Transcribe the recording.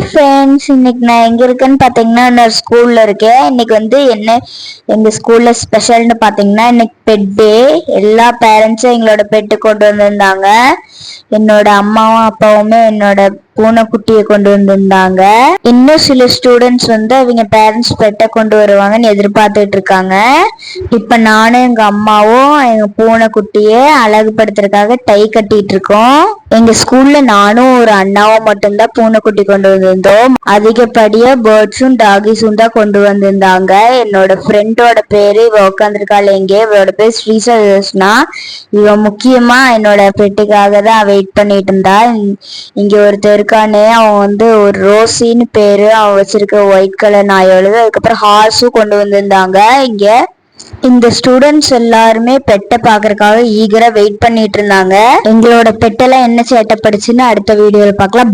Friends, இன்னைக்கு நான் எங்க இருக்கேன்னு பாத்தீங்கன்னா நான் ஸ்கூல்ல இருக்கேன். இன்னைக்கு என்ன எங்க ஸ்கூல்ல ஸ்பெஷல்னு பாத்தீங்கன்னா இன்னைக்கு பெட் டே. எல்லா பேரண்ட்ஸும் எங்களோட பெட்டு கொண்டு வந்திருந்தாங்க. என்னோட அம்மாவும் அப்பாவுமே என்னோட பூனைக்குட்டியை கொண்டு வந்திருந்தாங்க. இன்னும் சில ஸ்டூடெண்ட்ஸ் அவங்க பேரண்ட்ஸ் பெட்டை கொண்டு வருவாங்கன்னு எதிர்பார்த்துட்டு இருக்காங்க. இப்ப நானும் எங்க அம்மாவும் எங்க பூனைக்குட்டியை அழகுபடுத்துறதுக்காக டை கட்டிட்டு இருக்கோம். எங்க ஸ்கூல்ல நானும் ஒரு அண்ணாவும் மட்டும்தான் பூனைக்குட்டி கொண்டு வந்திருந்தோம். அதிகப்படியா பேர்ட்ஸும் டாகிஸும் தான் கொண்டு வந்திருந்தாங்க. என்னோட ஃப்ரெண்டோட பேரு இவ உட்காந்துருக்காள். இவளோட பேர் ஸ்ரீசனா. இவ முக்கியமா என்னோட பெட்டுக்காக தான் வெயிட் பண்ணிட்டு இருந்தா. இங்க ஒருத்தர் இருக்கானே, அவன் ஒரு ரோசின்னு பேரு. அவன் வச்சிருக்க ஒயிட் கலர் நாயோட. அதுக்கப்புறம் ஹார்ஸும் கொண்டு வந்திருந்தாங்க. இங்க இந்த ஸ்டூடெண்ட்ஸ் எல்லாருமே பெட்டை பாக்குறதுக்காக ஈகரா வெயிட் பண்ணிட்டு இருந்தாங்க. எங்களோட பெட்டெல்லாம் என்ன சேட்டை படிச்சுன்னு அடுத்த வீடியோல பார்க்கலாம்.